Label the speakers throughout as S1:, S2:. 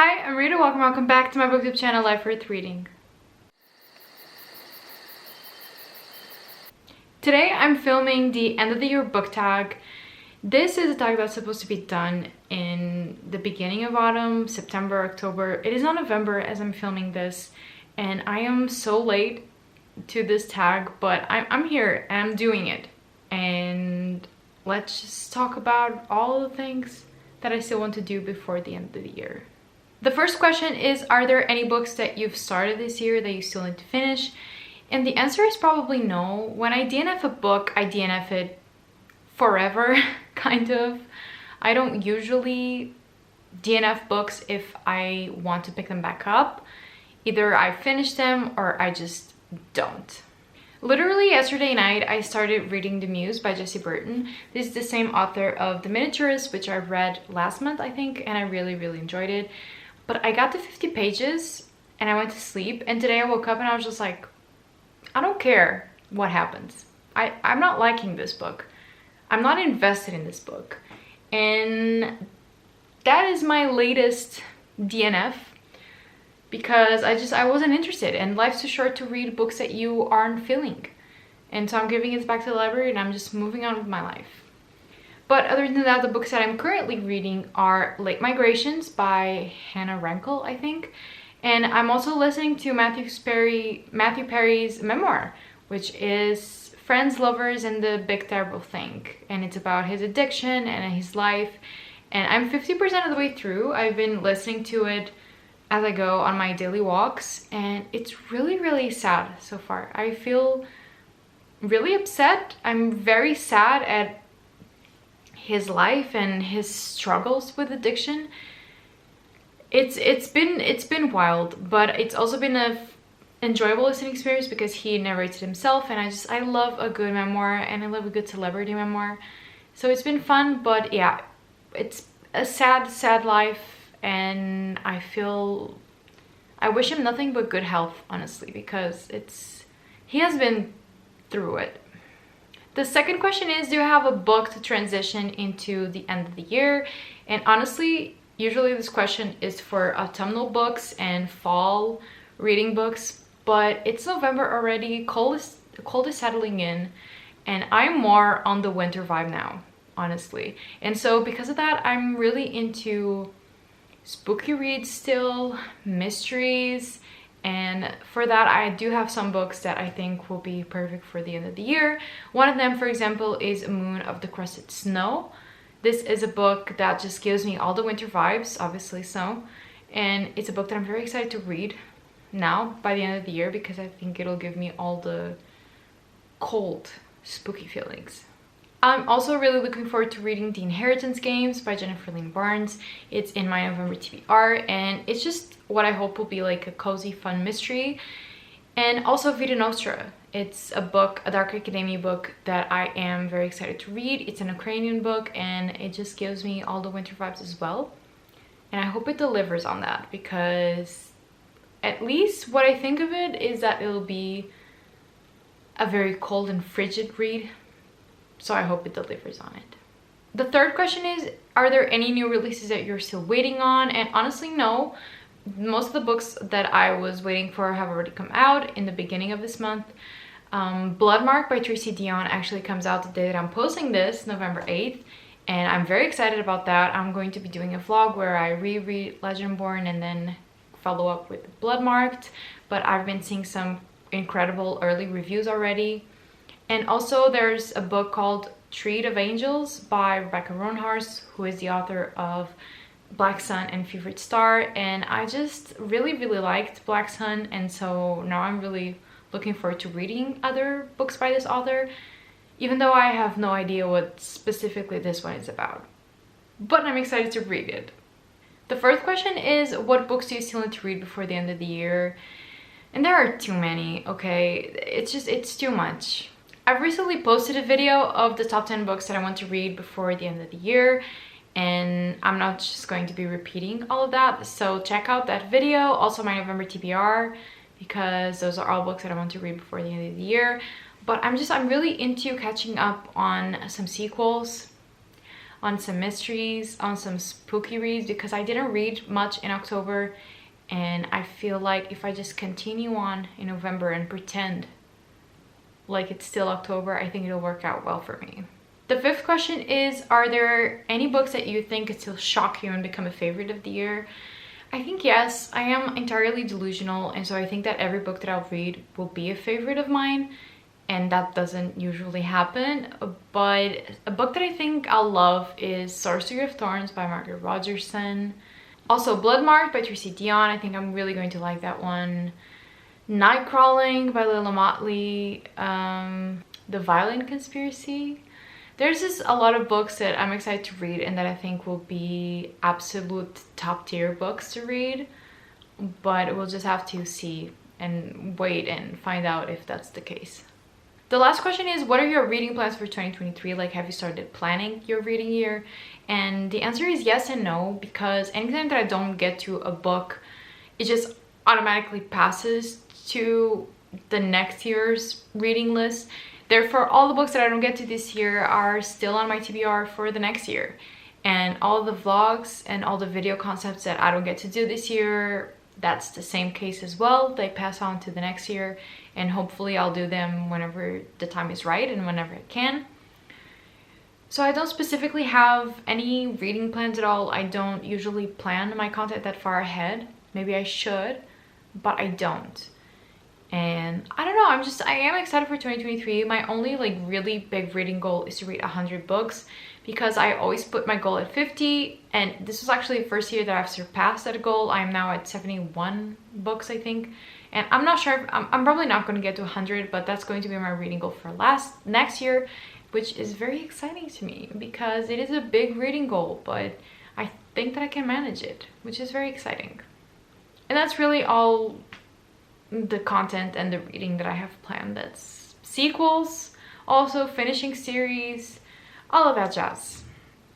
S1: Hi, I'm Rita. Welcome back to my booktube channel, Life Worth Reading. Today I'm filming the end of the year book tag. This is a tag that's supposed to be done in the beginning of autumn, September, October. It is not November as I'm filming this, and I am so late to this tag, but I'm here and I'm doing it. And let's just talk about all the things that I still want to do before the end of the year. The first question is, are there any books that you've started this year that you still need to finish? And the answer is probably no. When I DNF a book, I DNF it forever, kind of. I don't usually DNF books if I want to pick them back up. Either I finish them or I just don't. Literally yesterday night, I started reading The Muse by Jessie Burton. This is the same author of The Miniaturist, which I read last month, I think, and I really enjoyed it. But I got to 50 pages and I went to sleep, and today I woke up and I was just like, I don't care what happens. I'm not liking this book. I'm not invested in this book. And that is my latest DNF because I wasn't interested, and life's too short to read books that you aren't feeling. And so I'm giving it back to the library and I'm just moving on with my life. But other than that, the books that I'm currently reading are Late Migrations by Hannah Rankle, I think. And I'm also listening to Matthew Perry's memoir, which is Friends, Lovers, and the Big Terrible Thing. And it's about his addiction and his life. And I'm 50% of the way through. I've been listening to it as I go on my daily walks. And it's really sad so far. I feel really upset. I'm very sad at his life and his struggles with addiction. It's been wild, but it's also been a enjoyable listening experience because he narrates it himself, and I love a good memoir and I love a good celebrity memoir. So it's been fun, but yeah, it's a sad life, and I wish him nothing but good health, honestly, because he has been through it. The second question is, do you have a book to transition into the end of the year? And honestly, usually this question is for autumnal books and fall reading books, but it's November already, cold is settling in, and I'm more on the winter vibe now, honestly. And so because of that, I'm really into spooky reads still, mysteries, and for that I do have some books that I think will be perfect for the end of the year. One of them, for example, is Moon of the Crusted Snow. This is a book that just gives me all the winter vibes, obviously so, and it's a book that I'm very excited to read now by the end of the year because I think it'll give me all the cold, spooky feelings. I'm also really looking forward to reading The Inheritance Games by Jennifer Lynn Barnes. It's in my November TBR, and it's just what I hope will be like a cozy, fun mystery. And also Vita Nostra. It's a book, a dark academia book that I am very excited to read. It's an Ukrainian book, and it just gives me all the winter vibes as well. And I hope it delivers on that, because at least what I think of it is that it'll be a very cold and frigid read. So I hope it delivers on it. The third question is, are there any new releases that you're still waiting on? And honestly, no. Most of the books that I was waiting for have already come out in the beginning of this month. Bloodmark by Tracy Dion actually comes out the day that I'm posting this, November 8th. And I'm very excited about that. I'm going to be doing a vlog where I reread Legendborn and then follow up with Bloodmarked. But I've been seeing some incredible early reviews already. And also there's a book called Treat of Angels by Rebecca Roanhorse, who is the author of Black Sun and Favorite Star. And I just really liked Black Sun, and so now I'm really looking forward to reading other books by this author, even though I have no idea what specifically this one is about. But I'm excited to read it. The fourth question is, what books do you still need to read before the end of the year? And there are too many, okay? It's too much. I've recently posted a video of the top 10 books that I want to read before the end of the year, and I'm not just going to be repeating all of that, so check out that video, also my November TBR, because those are all books that I want to read before the end of the year. But I'm really into catching up on some sequels. on some mysteries, on some spooky reads, because I didn't read much in October, and I feel like if I just continue on in November and pretend like it's still October, I think it'll work out well for me. The fifth question is, are there any books that you think could still shock you and become a favorite of the year? I think yes. I am entirely delusional, and so I think that every book that I'll read will be a favorite of mine, and that doesn't usually happen. But a book that I think I'll love is Sorcery of Thorns by Margaret Rogerson. Also Bloodmarked by Tracy Deonn. I think I'm really going to like that one. Nightcrawling by Lila Motley. The Violin Conspiracy. There's just a lot of books that I'm excited to read and that I think will be absolute top tier books to read, but we'll just have to see and wait and find out if that's the case. The last question is, what are your reading plans for 2023? Like, have you started planning your reading year? And the answer is yes and no, because anytime that I don't get to a book, it just automatically passes to the next year's reading list. Therefore, all the books that I don't get to this year are still on my TBR for the next year. And all the vlogs and all the video concepts that I don't get to do this year, that's the same case as well. They pass on to the next year, and hopefully I'll do them whenever the time is right and whenever I can. So I don't specifically have any reading plans at all. I don't usually plan my content that far ahead. Maybe I should, but I don't. And I don't know, I am excited for 2023. My only like really big reading goal is to read 100 books, because I always put my goal at 50, and this was actually the first year that I've surpassed that goal. I am now at 71 books, I think, and I'm not sure if, I'm probably not going to get to 100, but that's going to be my reading goal for next year, which is very exciting to me because it is a big reading goal, but I think that I can manage it, which is very exciting. And that's really all the content and the reading that I have planned. That's sequels, also finishing series, all of that jazz.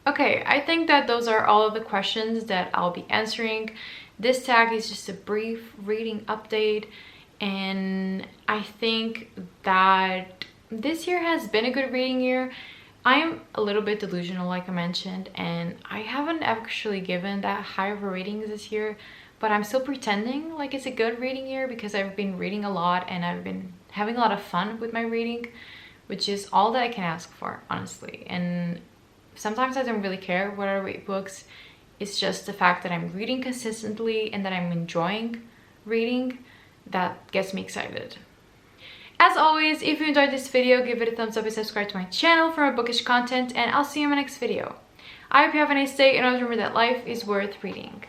S1: Okay, I think that those are all of the questions that I'll be answering. This tag is just a brief reading update, and I think that this year has been a good reading year. I am a little bit delusional, like I mentioned, and I haven't actually given that high of a ratings this year, but I'm still pretending like it's a good reading year because I've been reading a lot and I've been having a lot of fun with my reading, which is all that I can ask for, honestly. And sometimes I don't really care what I read books. It's just the fact that I'm reading consistently and that I'm enjoying reading that gets me excited. As always, if you enjoyed this video, give it a thumbs up and subscribe to my channel for more bookish content, and I'll see you in my next video. I hope you have a nice day, and always remember that life is worth reading.